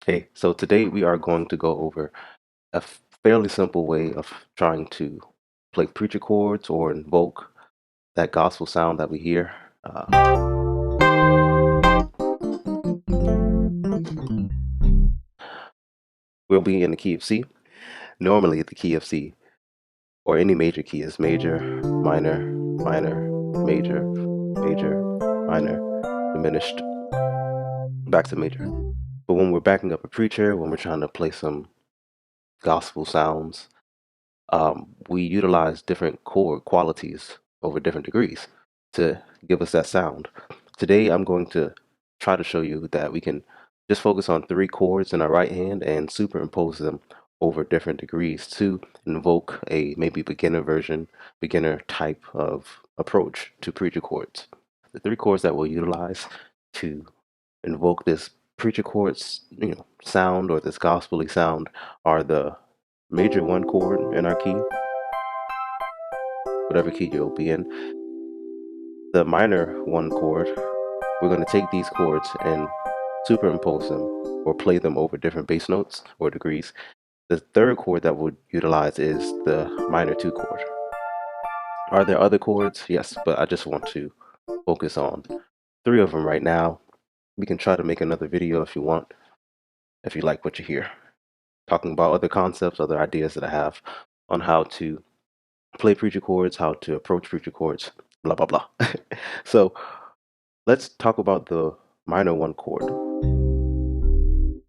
Hey, so today we are going to go over a fairly simple way of trying to play preacher chords or invoke that gospel sound that we hear. We'll be in the key of C. Normally, the key of C or any major key is major, minor, minor, major, major, minor, diminished, back to major. But when we're backing up a preacher, when we're trying to play some gospel sounds, we utilize different chord qualities over different degrees to give us that sound. Today, I'm going to try to show you that we can just focus on three chords in our right hand and superimpose them over different degrees to invoke a maybe beginner type of approach to preacher chords. The three chords that we'll utilize to invoke this preacher chords, sound or this gospely sound are the major one chord in our key, whatever key you'll be in, the minor one chord. We're going to take these chords and superimpose them or play them over different bass notes or degrees. The third chord that we'll utilize is the minor two chord. Are there other chords? Yes, but I just want to focus on three of them right now. We can try to make another video if you want, if you like what you hear, talking about other concepts, other ideas that I have on how to play preacher chords, how to approach preacher chords, blah, blah, blah. So let's talk about the minor one chord.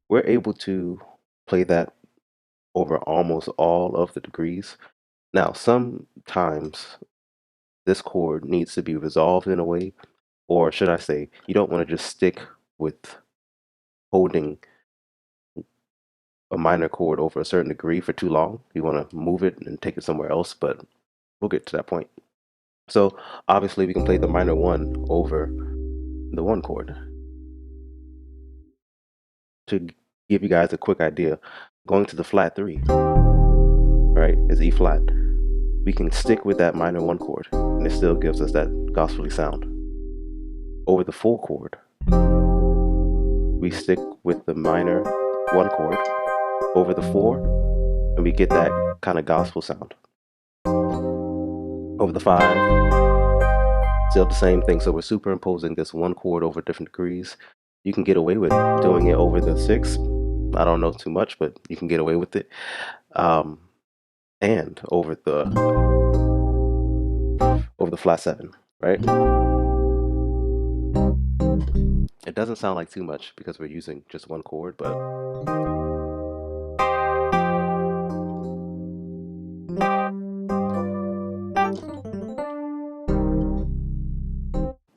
We're able to play that over almost all of the degrees. Now, sometimes this chord needs to be resolved in a way, or should I say, you don't want to just stick with holding a minor chord over a certain degree for too long. You want to move it and take it somewhere else, but we'll get to that point. So obviously we can play the minor one over the one chord. To give you guys a quick idea, going to the flat three, right, is E flat. We can stick with that minor one chord and it still gives us that gospelly sound. Over the full chord, we stick with the minor one chord over the four and we get that kind of gospel sound. Over the five, still the same thing. So we're superimposing this one chord over different degrees. You can get away with doing it over the six. I don't know too much, but you can get away with it. And over the flat seven, right? It doesn't sound like too much because we're using just one chord, but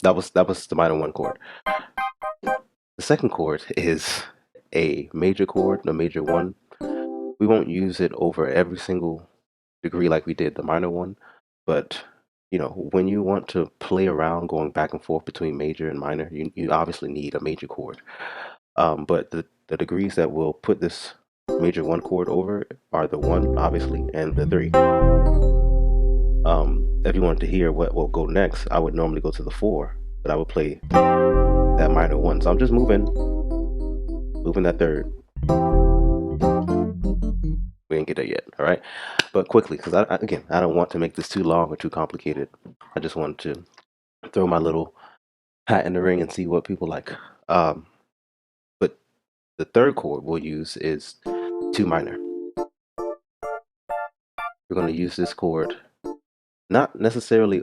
that was the minor one chord. The second chord is a major chord, a major one. We won't use it over every single degree like we did the minor one, but when you want to play around going back and forth between major and minor, you obviously need a major chord. But the degrees that we'll put this major one chord over are the one, obviously, and the three. If you wanted to hear what will go next, I would normally go to the four, but I would play that minor one. So I'm just moving that third. We didn't get there yet, all right? But quickly, because again, I don't want to make this too long or too complicated. I just wanted to throw my little hat in the ring and see what people like. But the third chord we'll use is two minor. We're going to use this chord not necessarily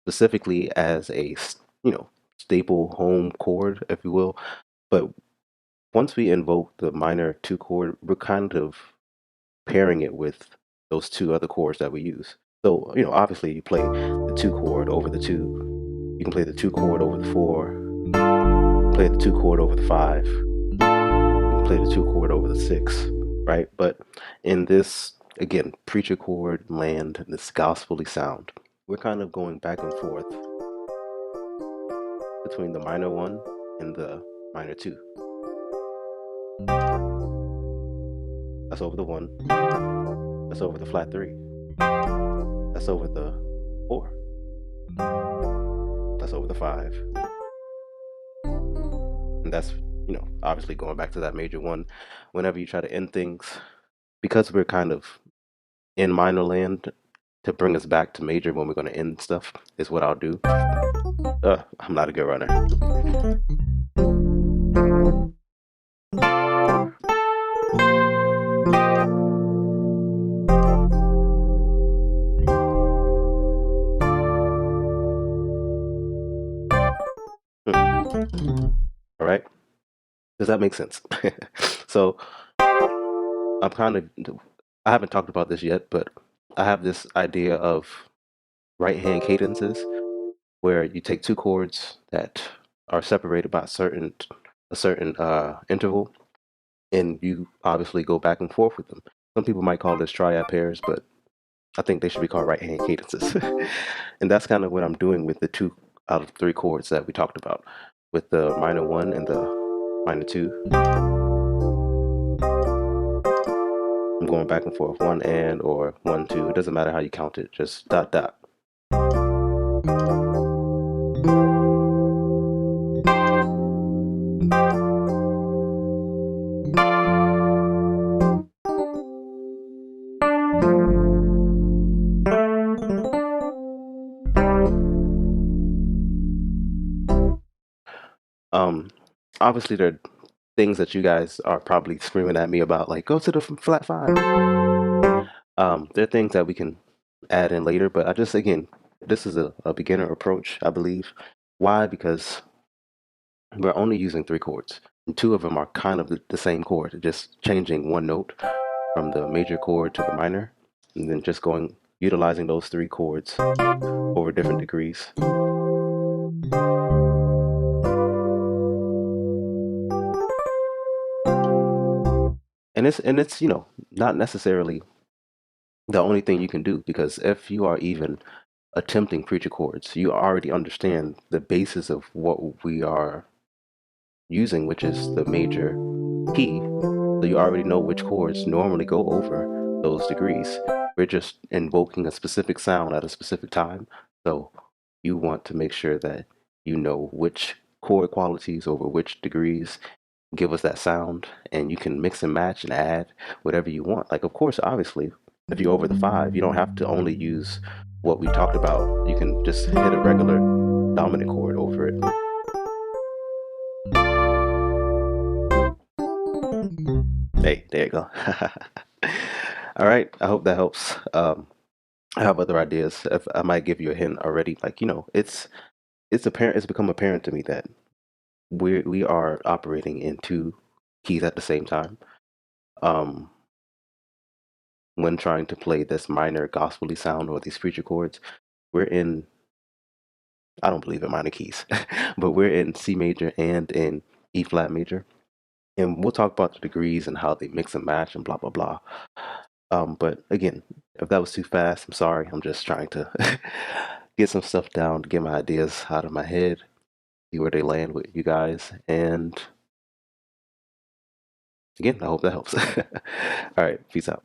specifically as a staple home chord, if you will, but once we invoke the minor two chord, we're kind of pairing it with those two other chords that we use. So obviously you play the two chord over the two. You can play the two chord over the four. Play the two chord over the five. You can play the two chord over the six, right? But in this, again, preacher chord land, this gospelly sound, we're kind of going back and forth between the minor one and the minor two. That's over the one. That's over the flat three. That's over the four. That's over the five. And that's obviously going back to that major one, whenever you try to end things, because we're kind of in minor land, to bring us back to major when we're going to end stuff is what I'll do. I'm not a good runner. All right. Does that make sense? So I'm kind of, I haven't talked about this yet, but I have this idea of right hand cadences where you take two chords that are separated by a certain interval, and you obviously go back and forth with them. Some people might call this triad pairs, but I think they should be called right hand cadences. And that's kind of what I'm doing with the 2 out of 3 chords that we talked about, with the minor 1 and the minor 2. I'm going back and forth, 1 and or 1 2. It doesn't matter how you count it, just dot dot. Um, Obviously there are things that you guys are probably screaming at me about, like go to the flat 5. There are things that we can add in later, but I just, again, this is a beginner approach, I believe. Why? Because we're only using 3 chords, and 2 of them are kind of the same chord, just changing one note from the major chord to the minor, and then just utilizing those 3 chords over different degrees. And it's not necessarily the only thing you can do, because if you are even attempting preacher chords, you already understand the basis of what we are using, which is the major key. So you already know which chords normally go over those degrees. We're just invoking a specific sound at a specific time. So you want to make sure that you know which chord qualities over which degrees give us that sound, and you can mix and match and add whatever you want. Like, of course, obviously, if you're over the 5, you don't have to only use what we talked about. You can just hit a regular dominant chord over it. Hey, there you go. All right, I hope that helps. I have other ideas. If I might give you a hint already, like, it's apparent. It's become apparent to me that we are operating in 2 keys at the same time. Um, when trying to play this minor gospely sound or these preacher chords, we're in, I don't believe in minor keys, but we're in C major and in E flat major. And we'll talk about the degrees and how they mix and match and blah blah blah. But again, if that was too fast, I'm sorry. I'm just trying to get some stuff down, to get my ideas out of my head, see where they land with you guys. And again, I hope that helps. All right, peace out.